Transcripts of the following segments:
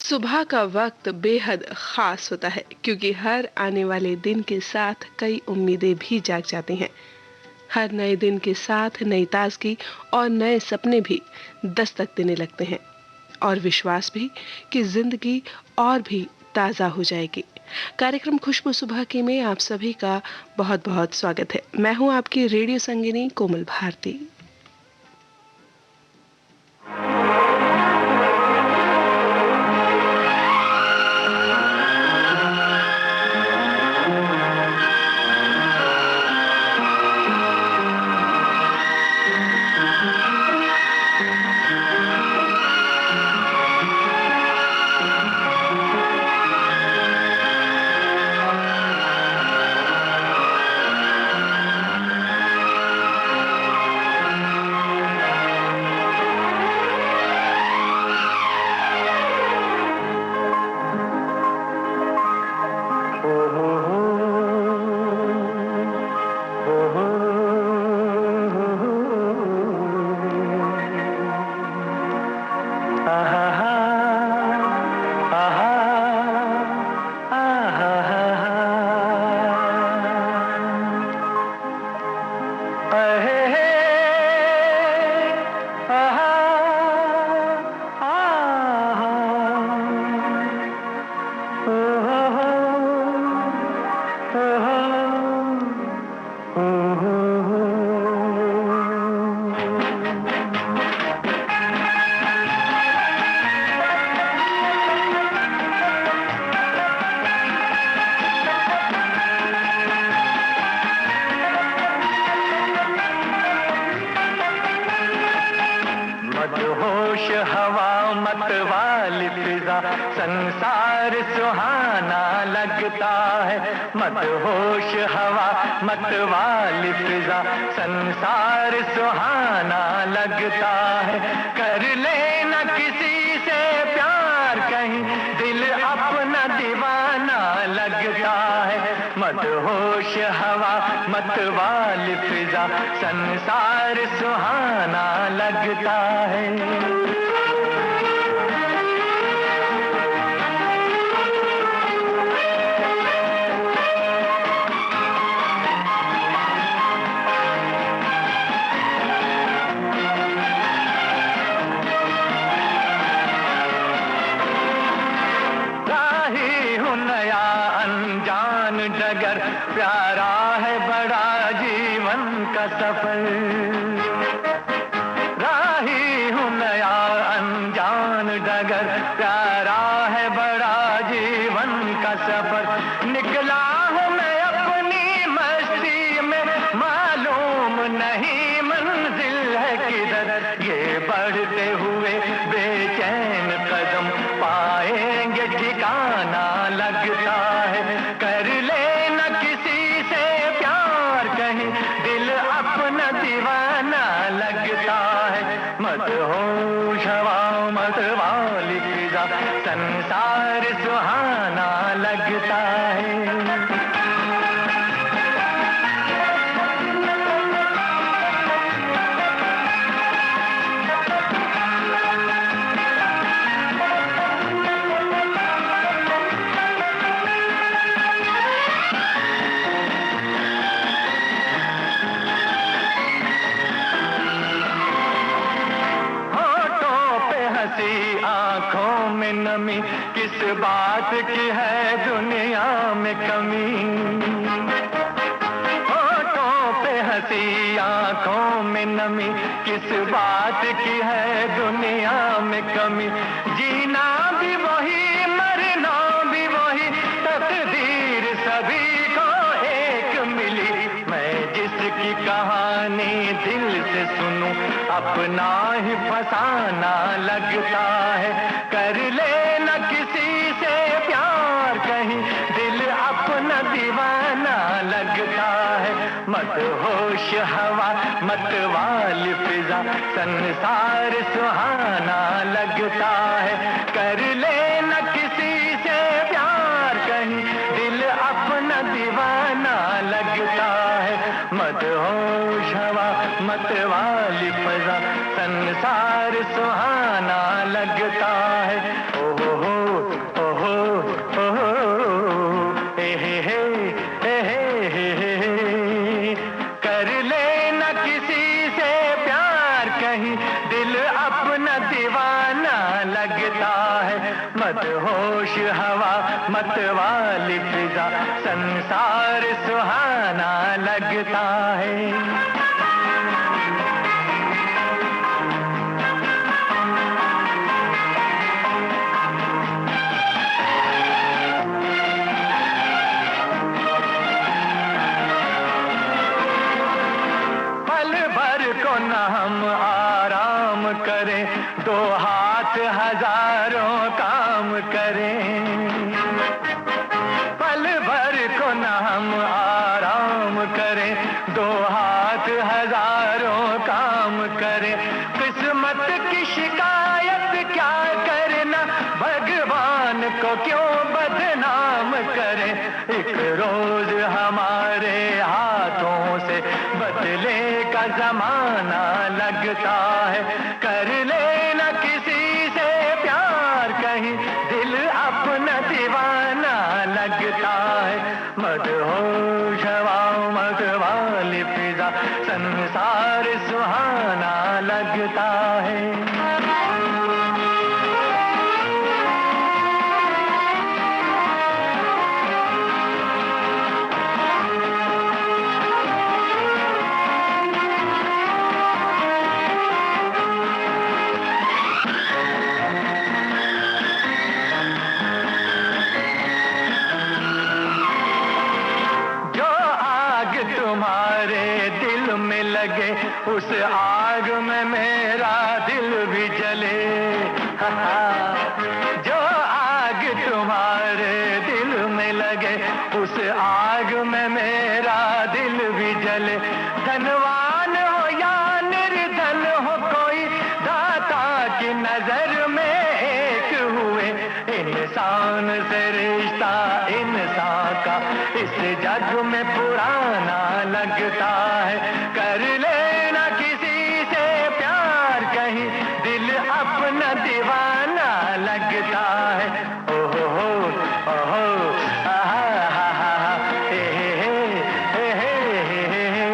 सुबह का वक्त बेहद खास होता है क्योंकि हर आने वाले दिन के साथ कई उम्मीदें भी जाग जाती हैं। हर नए दिन के साथ नई ताजगी और नए सपने भी दस्तक देने लगते हैं और विश्वास भी कि जिंदगी और भी ताज़ा हो जाएगी। कार्यक्रम खुशबू सुबह की में आप सभी का बहुत बहुत स्वागत है। मैं हूं आपकी रेडियो संगिनी कोमल भारती। संसार सुहाना लगता है। मदहोश हवा मतवाली फिजा संसार सुहाना लगता है। कर लेना किसी से प्यार कहीं दिल अपना दीवाना लगता है। मदहोश हवा मतवाली फिजा संसार सुहाना लगता है। डगर प्यारा है बड़ा जीवन का सफर। राही हूँ नया अनजान डगर प्यारा है बड़ा जीवन का सफर। निकला हूँ मैं अपनी मस्ती में मालूम नहीं मंजिल है किधर। ये बढ़ते हुए बेचैन कदम पाएंगे ठिकाना लगता है। कर लेना किसी से प्यार कहीं दिल अपना दीवाना लगता है। मदहोश हवा मतवाली फिजा संसार सुहाना लगता है। आंखों में नमी किस बात की है दुनिया में कमी। होठों पे हंसी आंखों में नमी किस बात की है दुनिया में कमी। जीना भी वही मरना भी वही तकदीर सभी को एक मिली। मैं जिसकी कहानी दिल से सुनूं अपना ही फसाना लगता है। कर लेना किसी से प्यार कहीं दिल अपना दीवाना लगता है। मदहोश हवा मतवाली फिजा संसार सुहाना लगता है। कर लेना किसी से प्यार कहीं दिल अपना दीवाना लगता है। मदहोश हवा मतवाली फिजा संसार सुहाना लगता है। ओ हो मदहोश हवा मतवाली फिजा, संसार सुहाना लगता है। न हम आराम करें, दो हाथ हजारों काम करें। पल भर को न हम आराम करें, दो हाथ हजारों काम करें। किस्मत की शिकायत क्या करना, भगवान को क्यों बदनाम करें। एक रोज हमारे हाथों से बदले का जमाना लगता है। कर लेना किसी से प्यार, कहीं दिल अपना दीवाना लगता है। मदहोश हवा मतवाली फिजा, संसार सुहाना लगता है। लगे उस आग में मेरा दिल भी जले। जो आग तुम्हारे दिल में लगे, उस आग में मेरा दिल भी जले। धनवान हो या निर्धन हो, कोई दाता की नजर में एक हुए। इंसान से रिश्ता इंसान का इस जग में पुराना लगता है। कर लेना किसी से प्यार, कहीं दिल अपना दीवाना लगता है। ओहो हो ओहो आहा हा हा हा हे हे हे हे।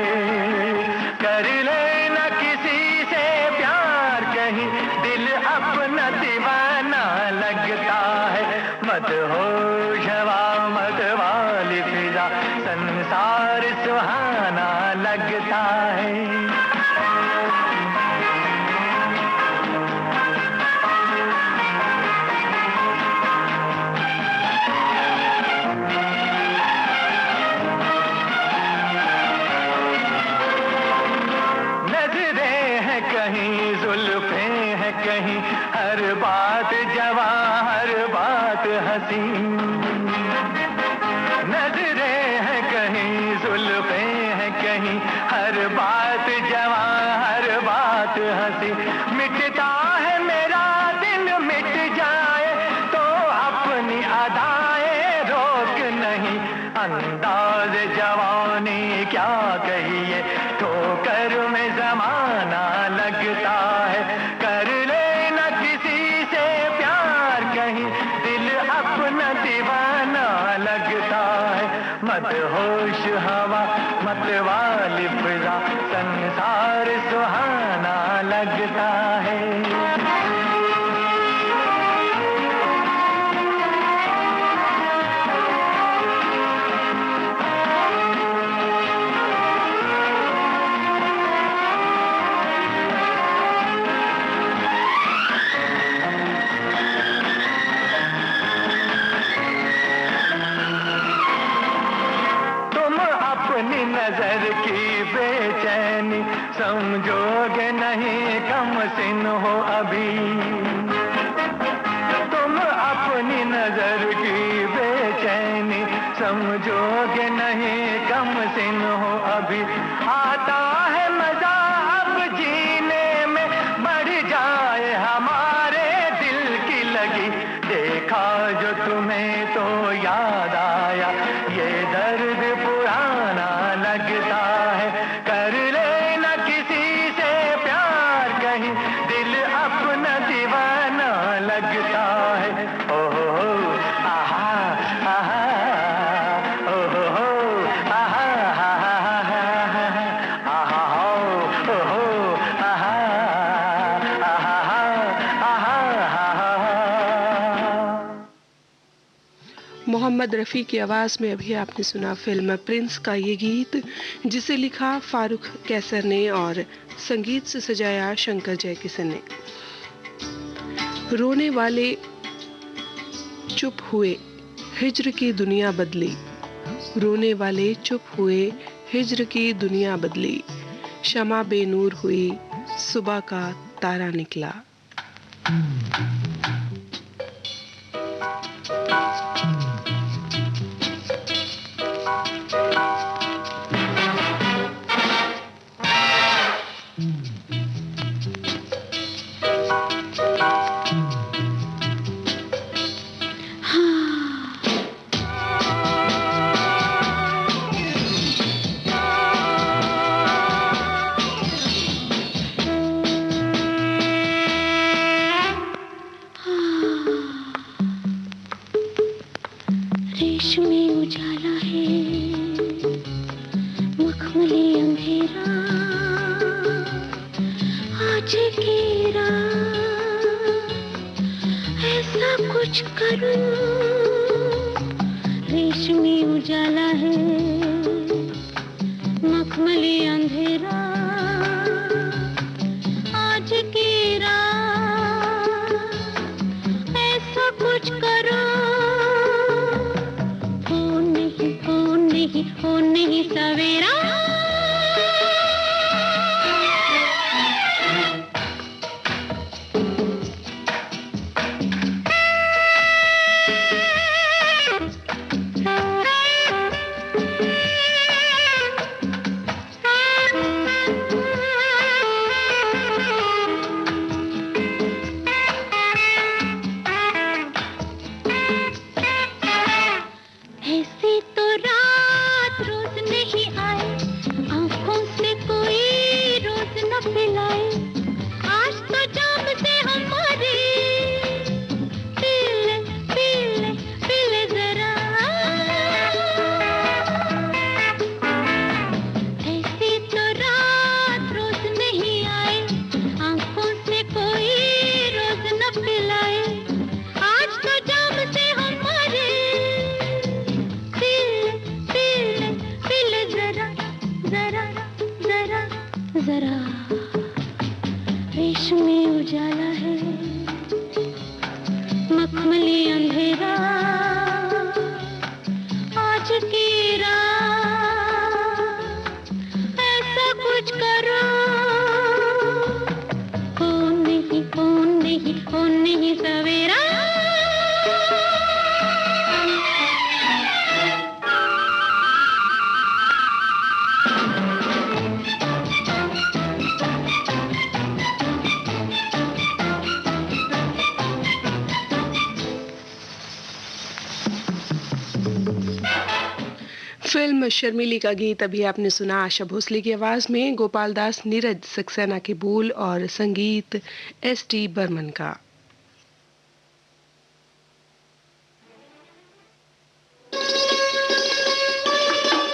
कर लेना किसी से प्यार, कहीं दिल अपना दीवाना लगता है। मदहोश हवा मतवाली फिजा, संसार सुहाना लगता है। नजरें हैं कहीं, जुल्फें हैं कहीं, हर बात जवां हर बात हंसी। नजरें हैं कहीं, जुल्फें हैं कहीं, हर बात जवां हर बात हंसी। मिटता है मेरा दिल मिट जाए तो अपनी अदाएं रोक नहीं। अंदाज जवानी क्या कहिए, ठोकर में जमाना लगता है। कर लेना किसी से प्यार, कहीं दिल अपना दीवाना लगता है। मदहोश हवा मतवाली फिजा, संसार सुहाना लगता है। अपनी नजर की बेचैनी समझोगे नहीं, कम सिन हो अभी। तुम अपनी नजर की बेचैनी समझोगे नहीं, कम सिन हो अभी। आता है मजा अब जीने में, बढ़ जाए हमारे दिल की लगी। देखा जो तुम्हें तो याद आया, ये दर्द पुराना लगता है। कर लेना किसी से प्यार, कहीं दिल अपना दीवाना लगता है। ओहो आहा आहा ओहो आहा आहा आहा ओहो आहा आहा आहा। मोहम्मद रफ़ी की आवाज़ में अभी आपने सुना फिल्म प्रिंस का ये गीत, जिसे लिखा फारूक कैसर ने और संगीत से सजाया शंकर जयकिशन ने। रोने वाले चुप हुए, हिज्र की दुनिया बदली। रोने वाले चुप हुए, हिज्र की दुनिया बदली। शमा बेनूर हुई, सुबह का तारा निकला। रेशमी उजाला है, मखमली अंधेरा, आज की रात ऐसा कुछ करूं। रेशमी उजाला है, मखमली अंधेरा, आज की रात ऐसा कुछ करूं। हो नहीं सवेरा। ऐसी तो रात रोज नहीं आए, आंखों से कोई रोज न पिलाए। आज तो जाम से हमारी पीले पीले पीले जरा। ऐसी तो रात रोज नहीं आए, आंखों से कोई रोज न पिलाए। आज तो जाम से हमारी जरा। रेशमी उजाला है, मखमली अंधेरा, आज की रात ऐसा कुछ करो। हो नहीं सवेरा। फिल्म शर्मिली का गीत अभी आपने सुना आशा भोसले की आवाज में, गोपाल दास नीरज सक्सेना के बोल और संगीत एस.टी. बर्मन का।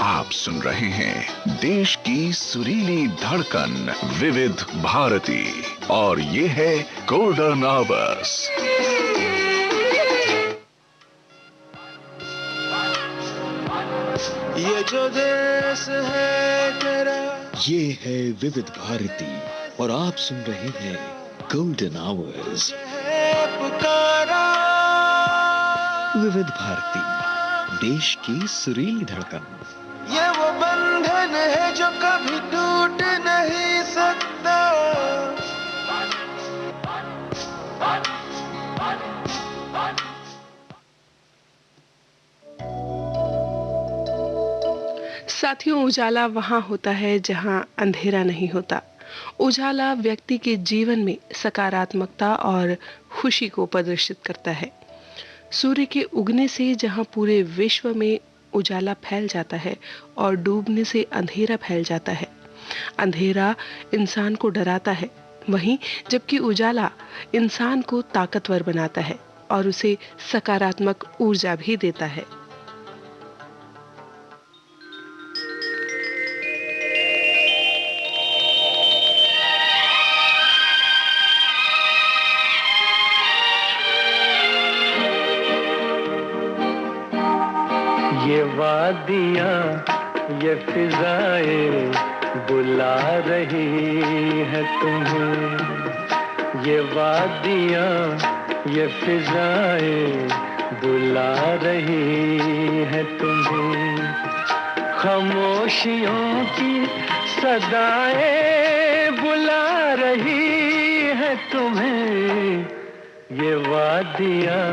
आप सुन रहे हैं देश की सुरीली धड़कन विविध भारती और ये है गोल्डन आवर्स। ये जो देश है तेरा, ये है विविध भारती और आप सुन रहे हैं गोल्डन आवर्स। पुकारा विविध भारती, देश की सुरीली धड़कन। ये वो बंधन है जो कभी टूट नहीं सकता। साथियों, उजाला वहां होता है जहां अंधेरा नहीं होता। उजाला व्यक्ति के जीवन में सकारात्मकता और खुशी को प्रदर्शित करता है। सूर्य के उगने से जहां पूरे विश्व में उजाला फैल जाता है और डूबने से अंधेरा फैल जाता है। अंधेरा इंसान को डराता है, वहीं जबकि उजाला इंसान को ताकतवर बनाता है और उसे सकारात्मक ऊर्जा भी देता है। ये वादियाँ ये फिजाएं बुला रही है तुम्हें। ये वादियाँ ये फिजाएं बुला रही है तुम्हें। खामोशियों की सदाएं बुला रही है तुम्हें। ये वादियाँ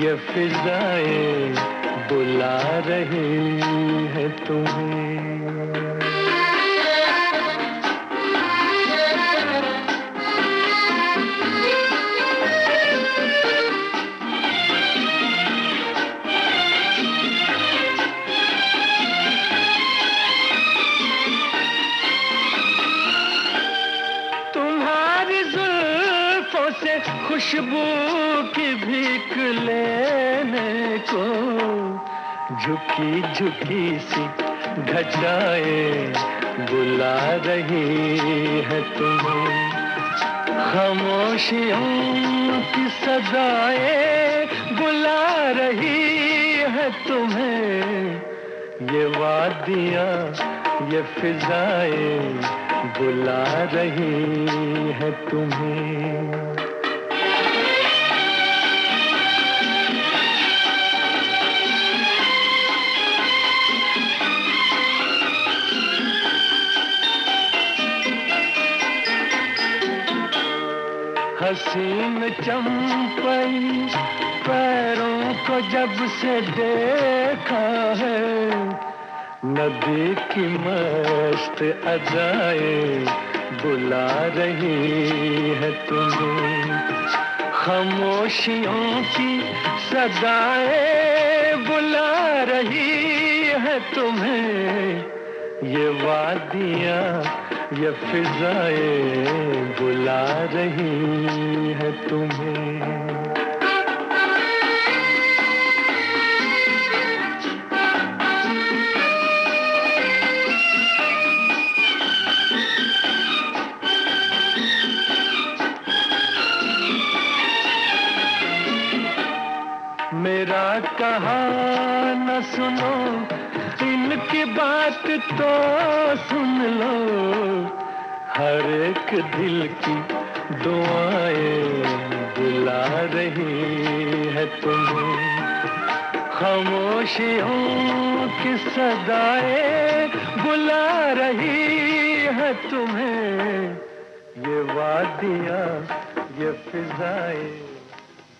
ये फिजाएं बुला रही है तुम्हें। खुशबू की भीख लेने को झुकी झुकी सी घटाएं बुला रही है तुम्हें। खामोशियों की सदाएं बुला रही है तुम्हें। ये वादियाँ ये फिजाएं बुला रही है तुम्हें। हसीन चंपई पैरों को जब से देखा है, नदी की मस्त अदाएं बुला रही है तुम्हें। खामोशियों की सदाएं बुला रही है तुम्हें। ये वादियाँ ये फिजाएं बुला रही है तुम्हें। मेरा कहा न सुनो, इनकी बात तो सुन लो। हर एक दिल की दुआएं बुला रही है तुम्हें। खामोशियों की सदाएं बुला रही है तुम्हें। ये वादियाँ ये फिजाएं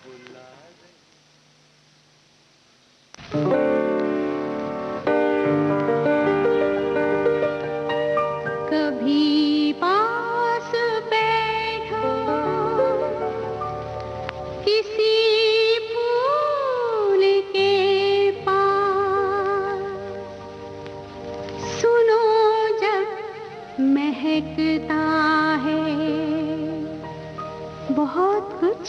बुला रही। कभी पास बैठो किसी फूल के पास, सुनो जब महकता है बहुत कुछ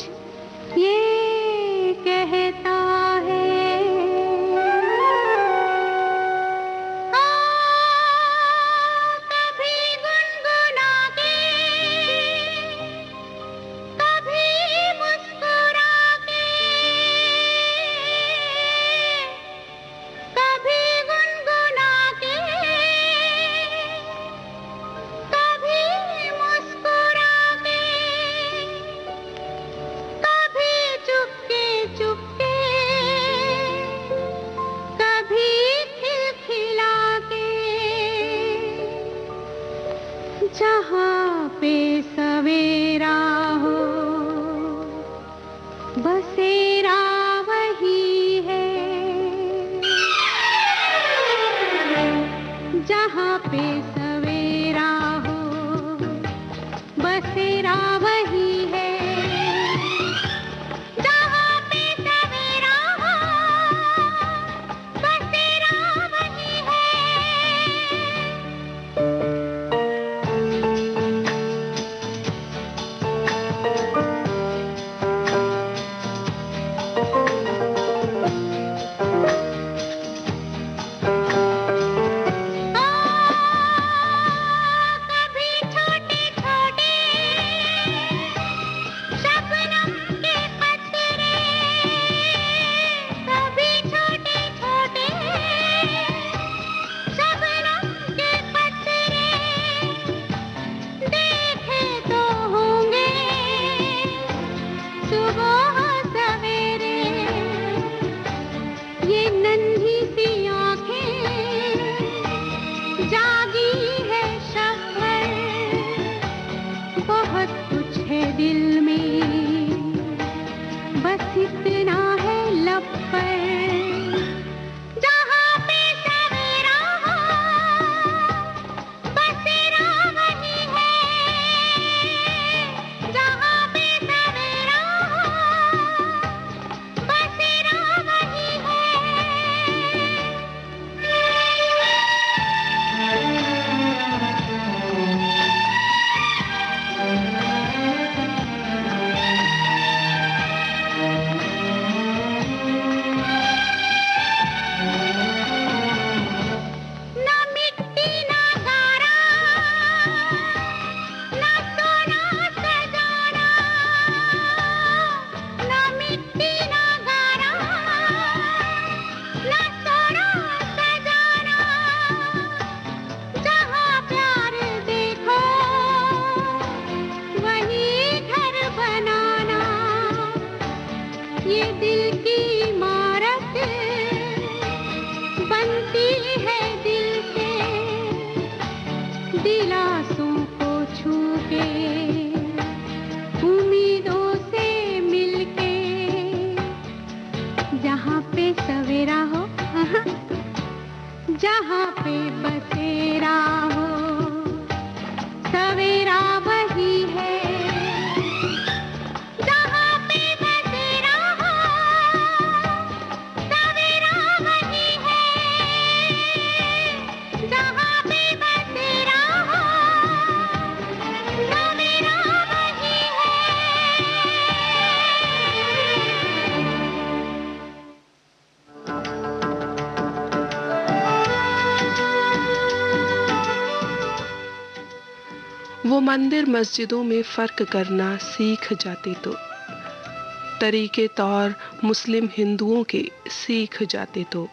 पे सवेरा हो, जहाँ पे बसेरा हो, सवेरा वही है। जहाँ पे बसेरा हो, सवेरा वही है। जहाँ पे बसेरा हो, सवेरा वही है। वो मंदिर मस्जिदों में फर्क करना सीख जाते तो, तरीके तौर मुस्लिम हिंदुओं के सीख जाते तो,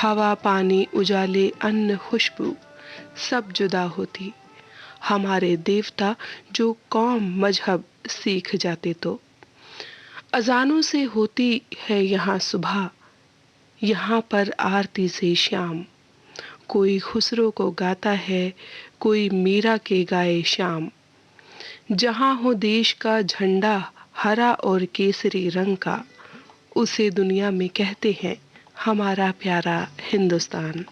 हवा पानी उजाले अन्न खुशबू सब जुदा होती। हमारे देवता जो कौम मजहब सीख जाते तो। अजानों से होती है यहाँ सुबह, यहाँ पर आरती से शाम। कोई खुसरो को गाता है, कोई मीरा के गाए शाम। जहाँ हो देश का झंडा हरा और केसरी रंग का, उसे दुनिया में कहते हैं हमारा प्यारा हिंदुस्तान।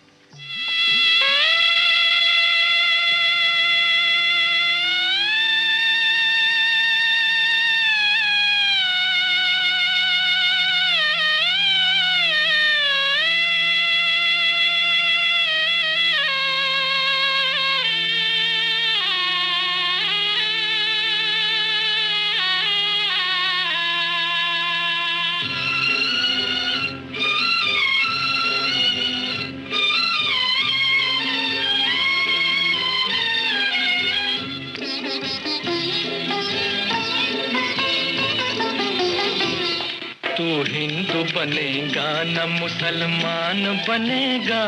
तू हिंदू बनेगा न मुसलमान बनेगा,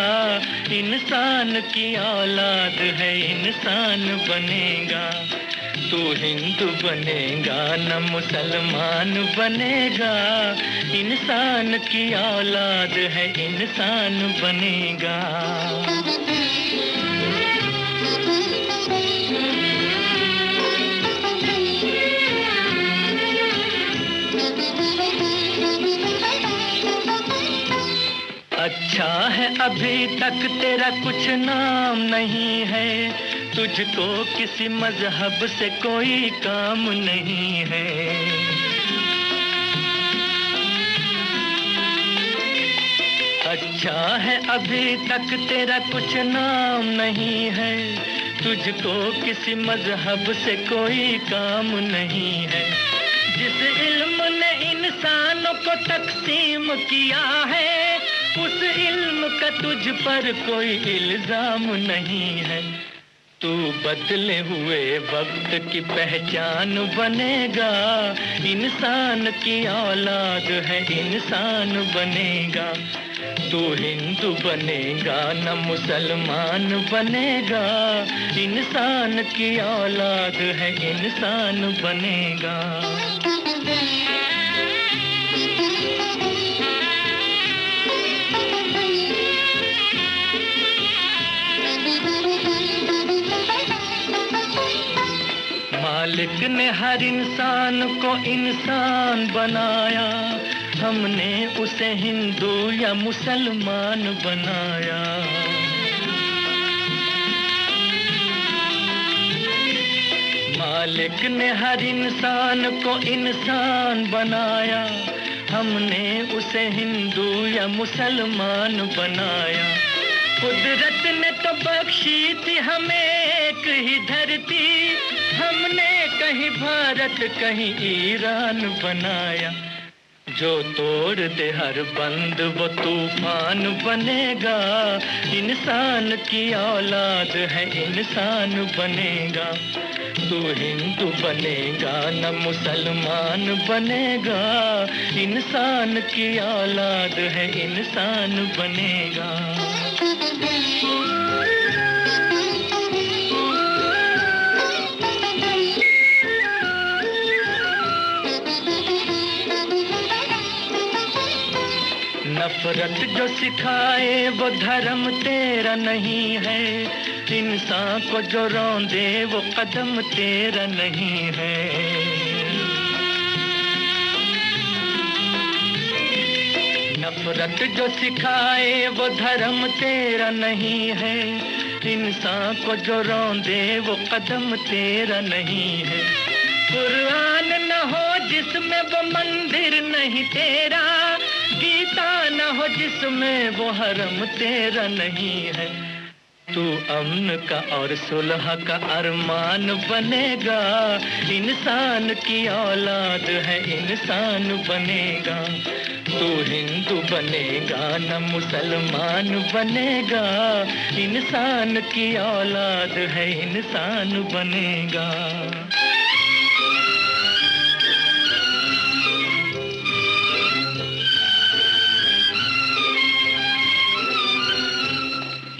इंसान की औलाद है इंसान बनेगा। तू हिंदू बनेगा न मुसलमान बनेगा, इंसान की औलाद है इंसान बनेगा। अच्छा है अभी तक तेरा कुछ नाम नहीं है, तुझको किसी मजहब से कोई काम नहीं है। अच्छा है अभी तक तेरा कुछ नाम नहीं है, तुझको किसी मजहब से कोई काम नहीं है। जिस इल्म ने इंसानों को तकसीम किया है, उस इल्म का तुझ पर कोई इल्जाम नहीं है। तू बदले हुए वक्त की पहचान बनेगा, इंसान की औलाद है इंसान बनेगा। तू हिंदू बनेगा न मुसलमान बनेगा, इंसान की औलाद है इंसान बनेगा। मालिक ने हर इंसान को इंसान बनाया, हमने उसे हिंदू या मुसलमान बनाया। मालिक ने हर इंसान को इंसान बनाया, हमने उसे हिंदू या मुसलमान बनाया। कुदरत ने तो बख्शी थी हमें एक ही धरती, हमने कहीं भारत कहीं ईरान बनाया। जो तोड़ दे हर बंद वो तूफान बनेगा, इंसान की औलाद है इंसान बनेगा। तू हिंदू बनेगा न मुसलमान बनेगा, इंसान की औलाद है इंसान बनेगा। नफरत जो सिखाए वो धर्म तेरा नहीं है, इंसान को जो रौंदे वो कदम तेरा नहीं है। नफरत जो सिखाए वो धर्म तेरा नहीं है, इंसान को जो रौंदे वो कदम तेरा नहीं है। कुरान न हो जिसमें वो मंदिर नहीं तेरा, गीता न हो जिसमें वो हरम तेरा नहीं है। तू अमन का और सुलह का अरमान बनेगा, इंसान की औलाद है इंसान बनेगा। तू हिंदू बनेगा न मुसलमान बनेगा, इंसान की औलाद है इंसान बनेगा।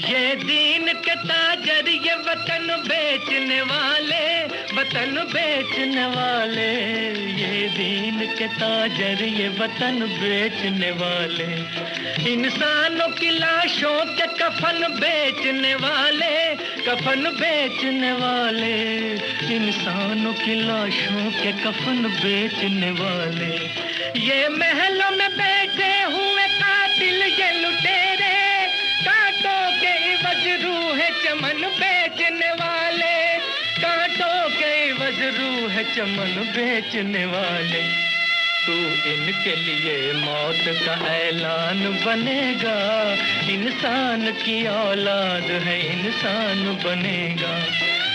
ये दीन के ताजर ये वतन बेचने वाले, वतन बेचने वाले, ये दीन के ताजर ये वतन बेचने वाले, इंसानों की लाशों के कफन बेचने वाले, कफन बेचने वाले, इंसानों की लाशों के कफन बेचने वाले। ये महलों में बैठे हुए कातिल ये लुटेरे, कांटों के इवज रूह चमन बेचने वाले, कांटों के इवज रूह चमन बेचने वाले। तू इनके लिए मौत का ऐलान बनेगा, इंसान की औलाद है इंसान बनेगा।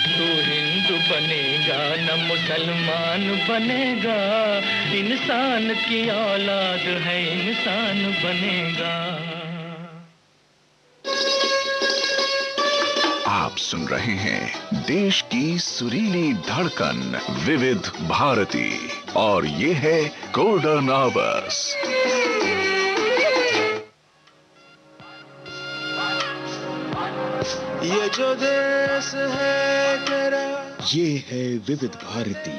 तू हिंदू बनेगा न मुसलमान बनेगा, इंसान की औलाद है इंसान बनेगा। आप सुन रहे हैं देश की सुरीली धड़कन विविध भारती और ये है गोल्डन आवर्स। ये जो देश है तेरा, ये है विविध भारती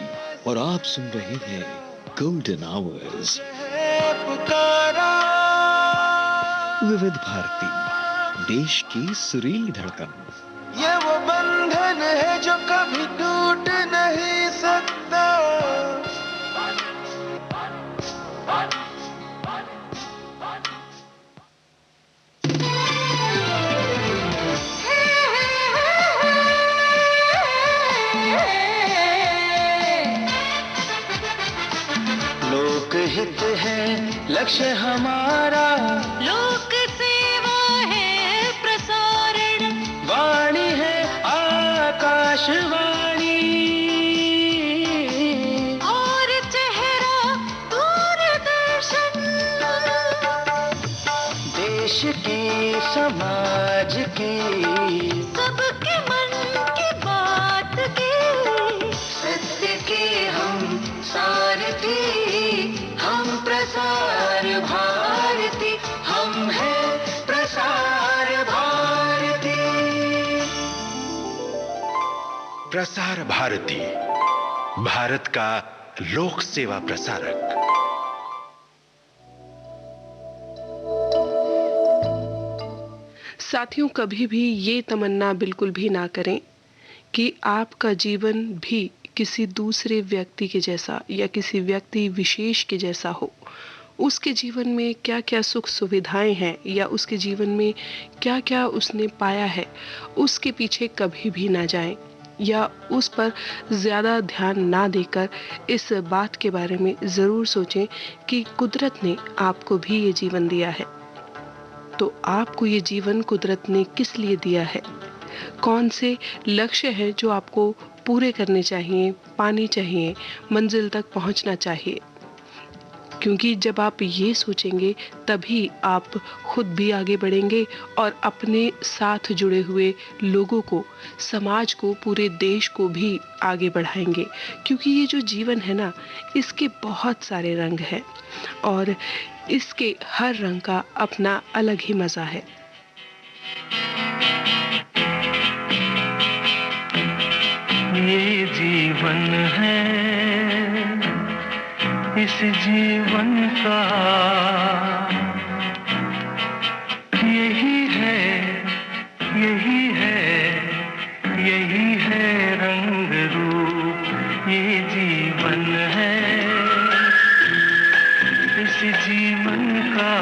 और आप सुन रहे हैं गोल्डन आवर्स। है पुकारा, विविध भारती देश की सुरीली धड़कन। ये वो बंधन है जो कभी टूट नहीं सकता। लोकहित है लक्ष्य हमारा, लोक सेवा है प्रसारण, वाणी है आकाशवाणी, और चेहरा दूरदर्शन। देश की समाज की सबके मन की बात की, सत्य के हम सारथी, हम प्रसार भारती, हम हैं प्रसार भारती। प्रसार भारती, भारत का लोक सेवा प्रसारक। साथियों, कभी भी ये तमन्ना बिल्कुल भी ना करें कि आपका जीवन भी किसी दूसरे व्यक्ति के जैसा या किसी व्यक्ति विशेष के जैसा हो। उसके जीवन में क्या क्या सुख सुविधाएं हैं या उसके जीवन में क्या क्या उसने पाया है, उसके पीछे कभी भी ना जाएं या उस पर ज़्यादा ध्यान ना देकर इस बात के बारे में ज़रूर सोचें कि कुदरत ने आपको भी ये जीवन दिया है। तो आपको ये जीवन कुदरत ने किस लिए दिया है? कौन से लक्ष्य है जो आपको पूरे करने चाहिए, पाने चाहिए, मंजिल तक पहुंचना चाहिए? क्योंकि जब आप ये सोचेंगे तभी आप खुद भी आगे बढ़ेंगे और अपने साथ जुड़े हुए लोगों को, समाज को, पूरे देश को भी आगे बढ़ाएंगे। क्योंकि ये जो जीवन है ना, इसके बहुत सारे रंग हैं और इसके हर रंग का अपना अलग ही मजा है। ये जीवन है, इस जीवन का यही है, यही है, यही है रंग रूप। ये जीवन है, इस जीवन का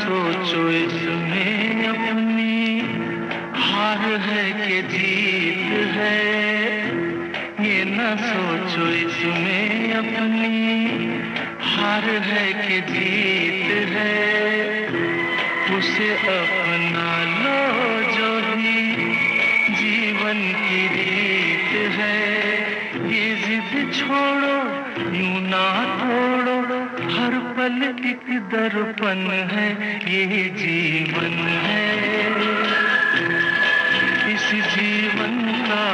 सोचो इसमें अपनी हार है कि जीत है, ये न सोचो इसमें अपनी हार है कि जीत है। उसे अपना लो जो भी जीवन की रीत है, ये जिद छोड़ो यूं ना तोड़ो, हर पल एक दर्पण है, ये जीवन है। इस जीवन का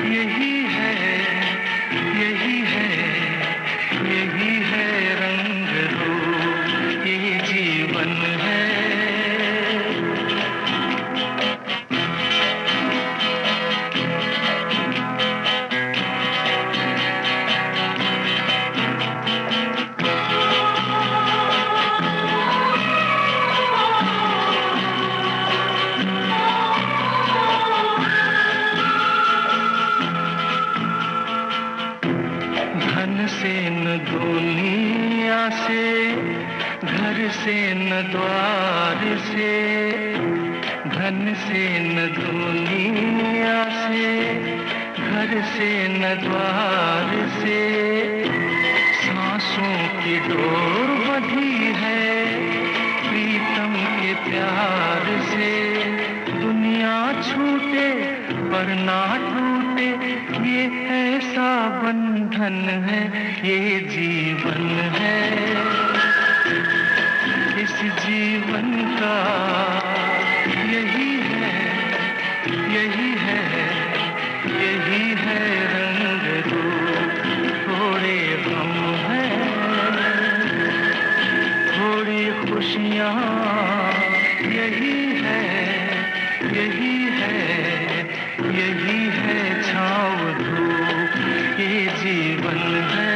यही है, यही है, यही है रंग रूप, ये जीवन है। दुनिया से घर से न द्वार से, धन से न दुनिया से घर से न द्वार से, सांसों की डोर बंधी है प्रीतम के प्यार से। दुनिया छूटे पर ना टूटे, ये ऐसा बंधन है, ये जीवन है। इस जीवन का यही है, यही है, यही है रंग रूप। थोड़े गम है, थोड़ी खुशियाँ, यही है, यही है, यही है छाँव धूप, ये जीवन है।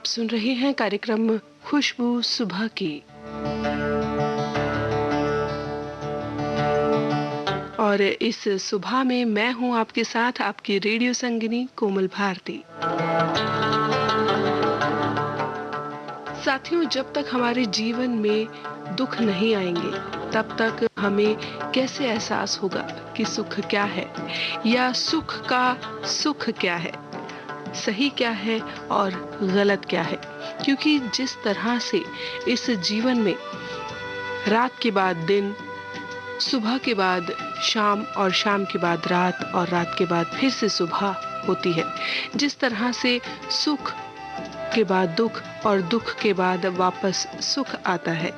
आप सुन रहे हैं कार्यक्रम खुशबू सुबह की और इस सुबह में मैं हूं आपके साथ आपकी रेडियो संगिनी कोमल भारती। साथियों, जब तक हमारे जीवन में दुख नहीं आएंगे तब तक हमें कैसे एहसास होगा कि सुख क्या है या सुख का सुख क्या है, सही क्या है और गलत क्या है। क्योंकि जिस तरह से इस जीवन में रात के बाद दिन, सुबह के बाद शाम और शाम के बाद रात और रात के बाद फिर से सुबह होती है, जिस तरह से सुख के बाद दुख और दुख के बाद वापस सुख आता है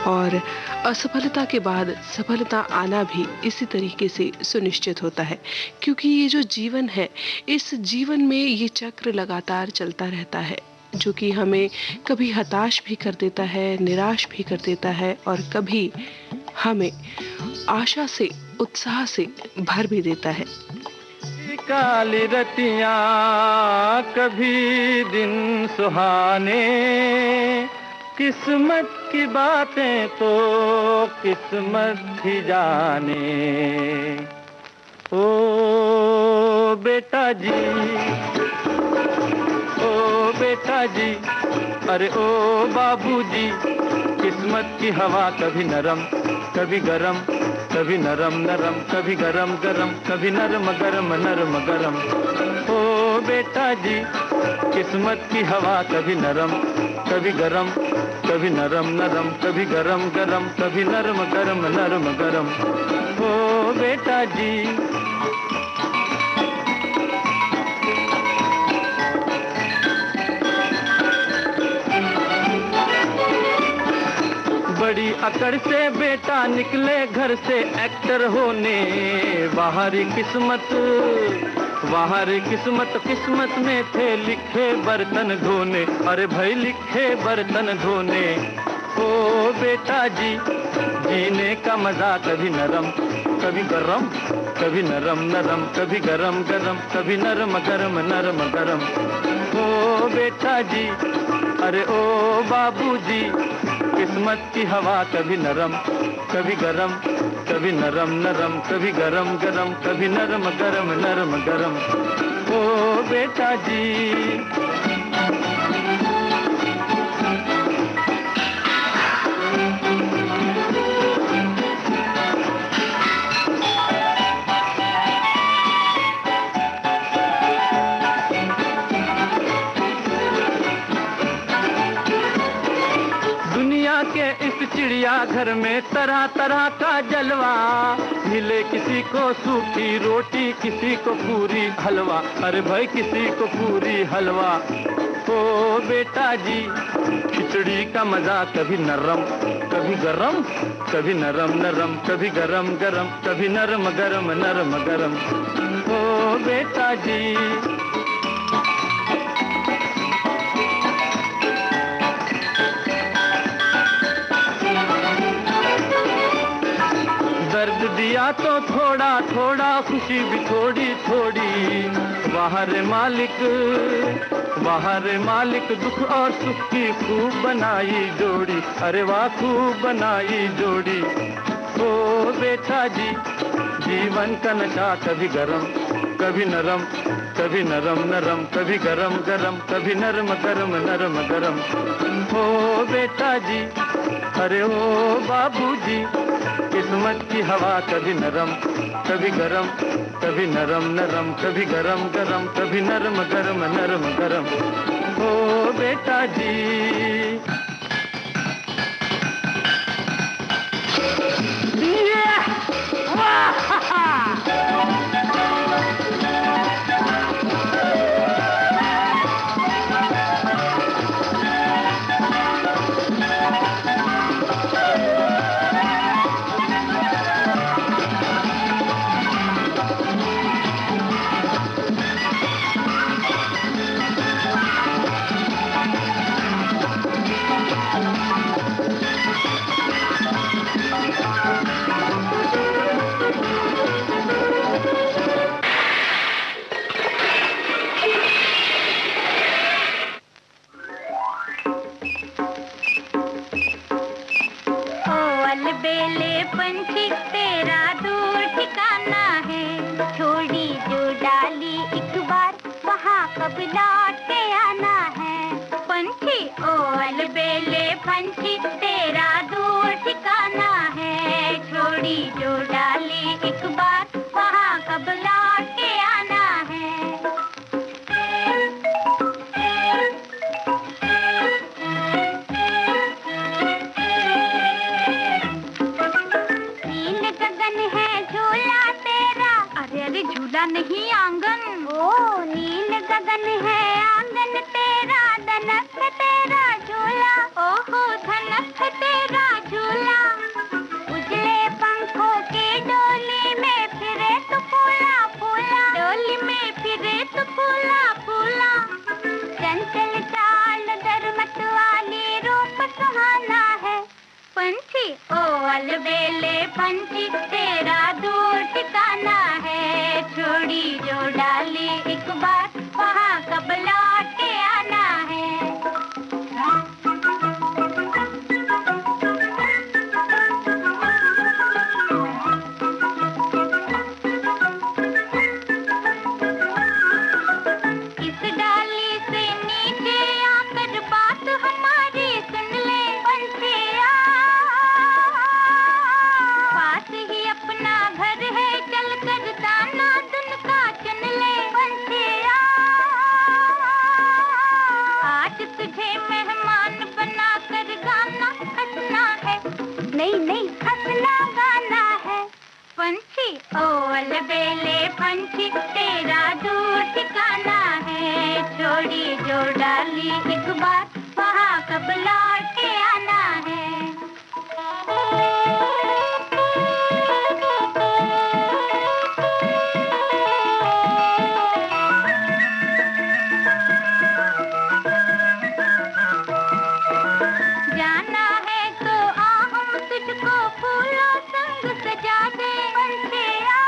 और असफलता के बाद सफलता आना भी इसी तरीके से सुनिश्चित होता है। क्योंकि ये जो जीवन है, इस जीवन में ये चक्र लगातार चलता रहता है, जो कि हमें कभी हताश भी कर देता है, निराश भी कर देता है और कभी हमें आशा से, उत्साह से भर भी देता है। काली रतियां कभी दिन सुहाने, किस्मत की बातें तो किस्मत ही जाने। ओ बेटा जी, ओ बेटा जी, अरे ओ बाबूजी, किस्मत की हवा कभी नरम कभी गरम, कभी नरम नरम कभी गरम गरम, कभी नरम गरम नरम गरम। ओ बेटा जी, किस्मत की हवा कभी नरम कभी गरम, कभी नरम नरम कभी गरम गरम, कभी नरम गरम नरम गरम। ओ बेटा जी, बड़ी अकड़ से बेटा निकले घर से एक्टर होने। बाहरी किस्मत किस्मत में थे लिखे बर्तन धोने। अरे भाई लिखे बर्तन धोने। ओ बेटा जी, जीने का मजा कभी नरम कभी गरम, कभी नरम नरम कभी गरम गरम, कभी नरम गरम नरम गरम। ओ बेटा जी, अरे ओ बाबूजी, किस्मत की हवा कभी नरम कभी गरम, कभी नरम नरम कभी गरम गरम, कभी नरम गरम नरम गरम। ओ बेटा जी, चिड़िया घर में तरह तरह का जलवा। मिले किसी को सूखी रोटी, किसी को पूरी हलवा। अरे भाई किसी को पूरी हलवा। ओ बेटा जी, खिचड़ी का मजा कभी नरम कभी गरम, कभी नरम नरम कभी गरम गरम, कभी नरम गरम नरम गरम। ओ बेटा जी, दर्द दिया तो थोड़ा थोड़ा, खुशी भी थोड़ी थोड़ी। बाहर मालिक दुख और सुख की खूब बनाई जोड़ी। अरे वाह खूब बनाई जोड़ी। ओ बेटा जी, जीवन का नशा कभी गरम कभी नरम, कभी नरम नरम कभी गरम गरम, कभी नरम गरम नरम गरम। ओ बेटा जी, अरे ओ बाबूजी, किस्मत की हवा कभी नरम कभी गरम, कभी नरम नरम कभी गरम गरम, कभी नरम गरम नरम गरम। ओ बेटा जी, बेले पंछी तेरा दूर ठिकाना है, छोड़ी जो डाली एक बार वहाँ कब लौट के आना है। पंछी ओ अलबेले पंछी तेरा दूर ठिकाना है, छोड़ी जो डाली एक बार वहाँ कब लौट के आना है। नील गगन है झूला तेरा, अरे अरे झूला नहीं आंगन। ओ नील गगन है आंगन तेरा, धनक है तेरा झूला, ओहो धनक है तेरा झूला। उजले पंखों के डोली में फिरे तो फूला फूला, डोली में फिरे तो फूला फूला। चंचल चाल दरमत वाली रूप सुहाना है, पंछी ओ अलबेले पंछी तेरा दूर ठिकाना है, छोड़ी जो डाली एक बार वहाँ कब लौट के आना है। इस डाली से नीचे आकर बात हमारी सुन ले पंछिया, पास ही अपना घर है चल कर दाना दुन का चुन ले पंछिया। आज तुझे मेहमान बना कर गाना हंसना है, नहीं नहीं हंसना गाना है। पंछी ओ अलबेले पंछी तेरा दूर ठिकाना है, छोड़ी जो डाली एक बार वहाँ कब लौट के आना है। जाना है तो आ हम तुझको फूलों संग सजा दे पंछिया,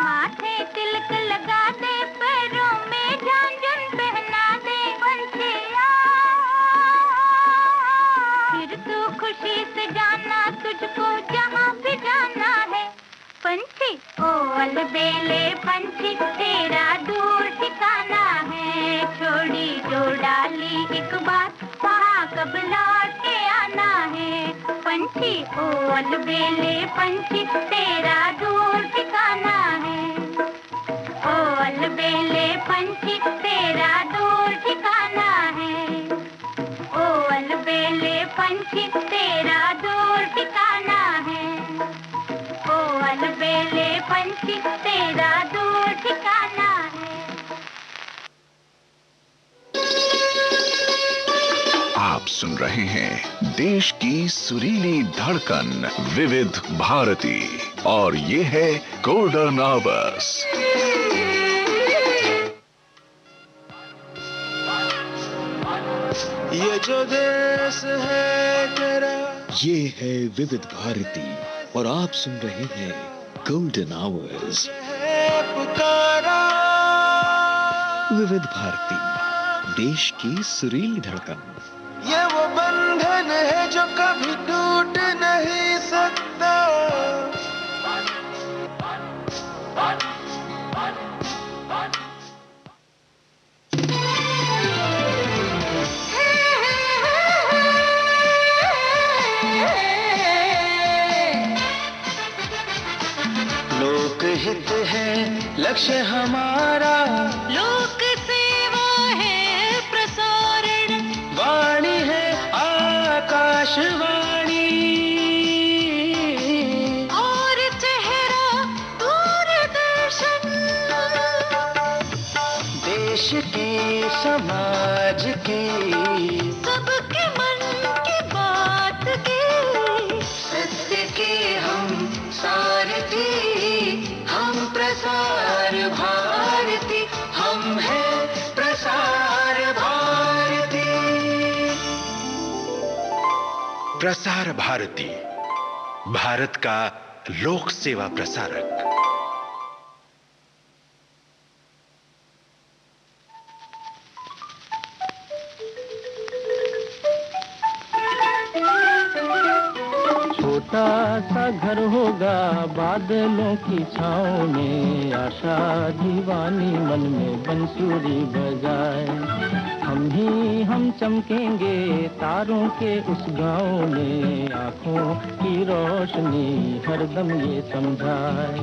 माथे तिलक लगा दे पैरों में झांझन पहना दे पंछिया। फिर तू खुशी से जाना तुझको जहाँ भी जाना है, पंछी ओ अलबेले पंछी तेरा दूर ठिकाना है, छोड़ी जो डाली एक बार वहाँ कब लौट के आना है। पंछी ओ अलबेले पंछी तेरा दूर ठिकाना है, ओ अलबेले पंछी तेरा दूर ठिकाना है, ओ अलबेले पंछी तेरा दूर ठिकाना है, ओ अलबेले पंछी तेरा दूर ठिकाना है। आप सुन रहे हैं देश की सुरीली धड़कन विविध भारती और ये है गोल्डन आवर्स। ये जो देश है तेरा, ये है विविध भारती और आप सुन रहे हैं गोल्डन आवर्स। है पुकारा, विविध भारती देश की सुरीली धड़कन। ये वो बंधन है जो कभी टूट नहीं सकता। लोकहित है लक्ष्य हमारा, लोक सेवा है प्रसारण, वाणी है आकाशवाणी, और चेहरा दूरदर्शन। देश के समाज के सबके मन की बात के, सत्य के हम सारथी, हम प्रसार भारती, हम हैं प्रसार भारती। प्रसार भारती, भारत का लोक सेवा प्रसारक। छोटा सा घर होगा बादलों की छाँव में, आशा दीवानी मन में बंसुरी बजाए। हम चमकेंगे तारों के उस गाँव में, आँखों की रोशनी हरदम ये समझाए।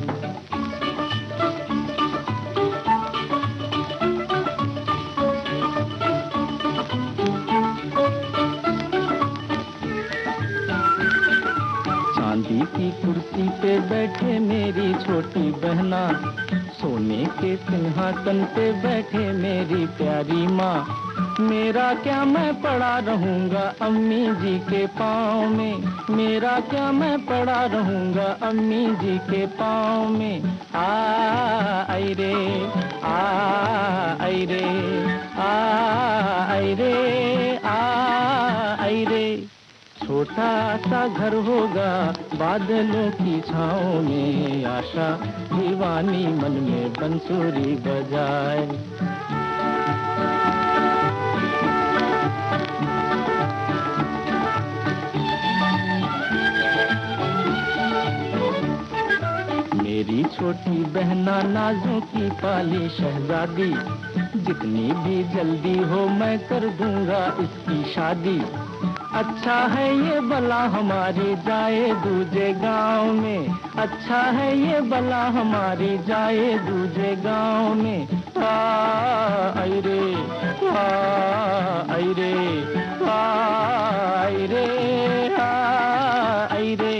चांदी की कुर्सी पे बैठे मेरी छोटी बहना, सोने के सिंहासन पे बैठे मेरी प्यारी माँ। मेरा क्या मैं पड़ा रहूंगा अम्मी जी के पाँव में, मेरा क्या मैं पड़ा रहूंगा अम्मी जी के पाँव में। आई रे आई रे आई रे आई रे। छोटा सा घर होगा बादलों की छाँव में, आशा दीवानी मन में बंसुरी बजाए। मेरी छोटी बहना नाजों की पाली शहजादी, जितनी भी जल्दी हो मैं कर दूंगा इसकी शादी। अच्छा है ये बला हमारी जाए दूजे गांव में, अच्छा है ये बला हमारी जाए दूजे गांव में। आई रे आई रे आई रे आई रे।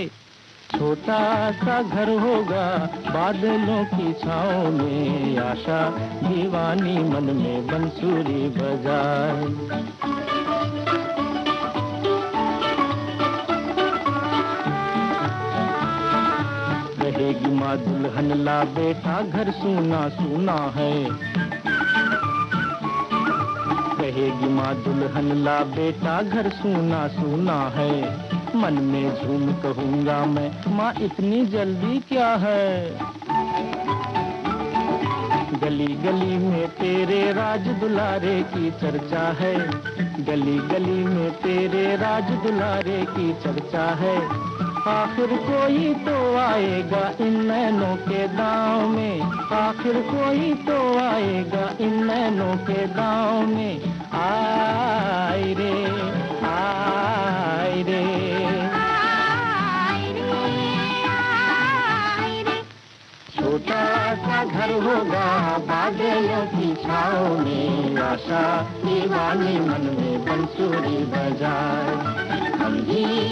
छोटा सा घर होगा बादलों की छाँव में, आशा दीवानी मन में बंसुरी बजाए। कहेगी माँ दुल्हन ला बेटा घर सूना सूना है, कहेगी माँ दुल्हन ला बेटा घर सूना सूना है। मन में झूम कहूँगा मैं माँ इतनी जल्दी क्या है। गली गली में तेरे राज दुलारे की चर्चा है, गली गली में तेरे राज दुलारे की चर्चा है। आखिर कोई तो आएगा इन नैनों के दांव में, आखिर कोई तो आएगा इन नैनों के दांव में। आई रे आई रे छोटा सा घर होगा बादलों की छाँव में, आशा दीवानी मन में बंसुरी बजाए।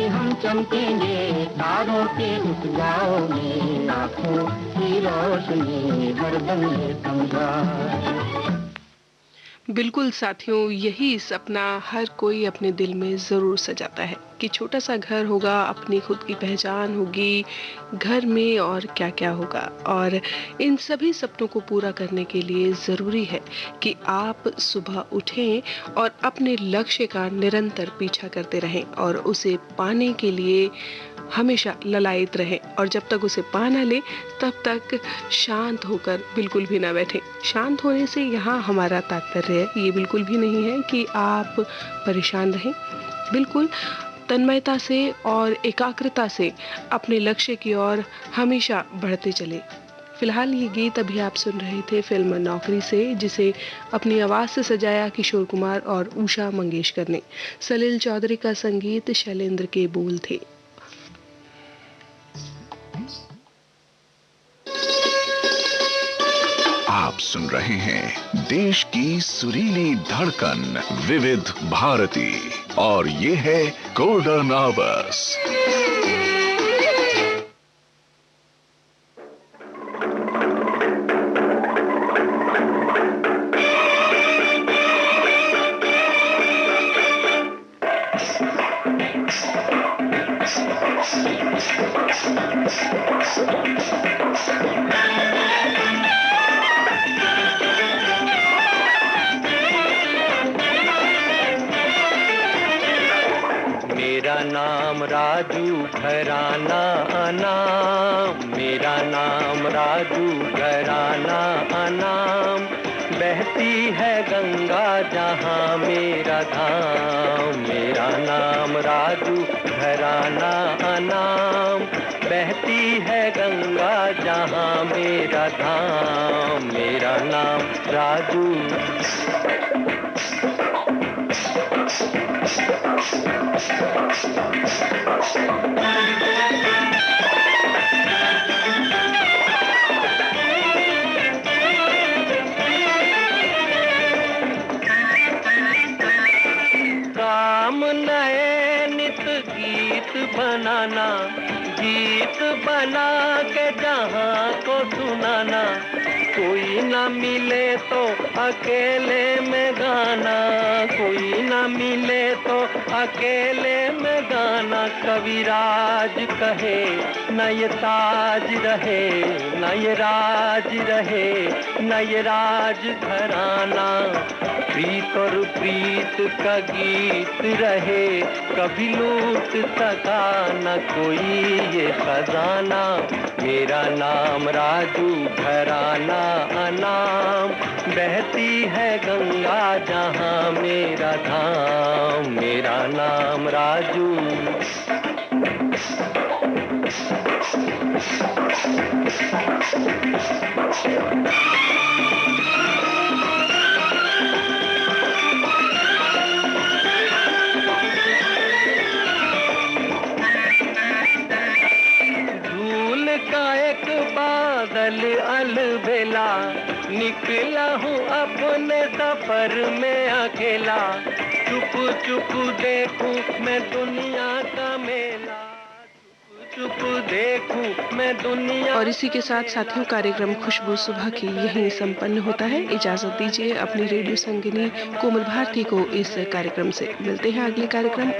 हम चमकेंगे तारों के उस गाँव में, आँखों की रोशनी हरदम ये समझाए। बिल्कुल साथियों, यही सपना हर कोई अपने दिल में ज़रूर सजाता है कि छोटा सा घर होगा, अपनी खुद की पहचान होगी घर में और क्या क्या होगा। और इन सभी सपनों को पूरा करने के लिए ज़रूरी है कि आप सुबह उठें और अपने लक्ष्य का निरंतर पीछा करते रहें और उसे पाने के लिए हमेशा ललायित रहें। और जब तक उसे पा ना ले तब तक शांत होकर बिल्कुल भी ना बैठें। शांत होने से यहाँ हमारा तात्पर्य ये बिल्कुल भी नहीं है कि आप परेशान रहें। बिल्कुल तन्मयता से और एकाग्रता से अपने लक्ष्य की ओर हमेशा बढ़ते चले। फिलहाल ये गीत अभी आप सुन रहे थे फिल्म नौकरी से, जिसे अपनी आवाज़ से सजाया किशोर कुमार और उषा मंगेशकर ने। सलील चौधरी का संगीत, शैलेंद्र के बोल थे। आप सुन रहे हैं देश की सुरीली धड़कन विविध भारती और ये है गोल्डन आवर्स। मेरा नाम राजू घराना अनाम, मेरा नाम राजू घराना अनाम। बहती है गंगा जहाँ मेरा धाम, मेरा नाम राजू घराना अनाम। बहती है गंगा जहाँ मेरा धाम, मेरा नाम राजू। काम नए नित गीत बनाना, गीत बना के जहाँ को सुनाना, कोई ना मिले तो अकेले में गाना, कोई ना मिले तो अकेले में गाना। कविराज कहे न ये ताज रहे, न ये राज रहे, न ये राज घराना। प्रीत और प्रीत का गीत रहे, कभी लूट सका न कोई ये खजाना। मेरा नाम राजू, घराना अनाम, बहती है गंगा जहाँ मेरा धाम, मेरा नाम राजू। बादल अलबेला, निकला हूँ अपने सफर में अकेला, चुप चुप देखूं मैं दुनिया का मेला, चुप चुप देखूं मैं दुनिया। और इसी के साथ साथियों कार्यक्रम खुशबू सुबह की यहीं संपन्न होता है। इजाजत दीजिए अपनी रेडियो संगिनी कोमल भारती को इस कार्यक्रम से। मिलते हैं अगले कार्यक्रम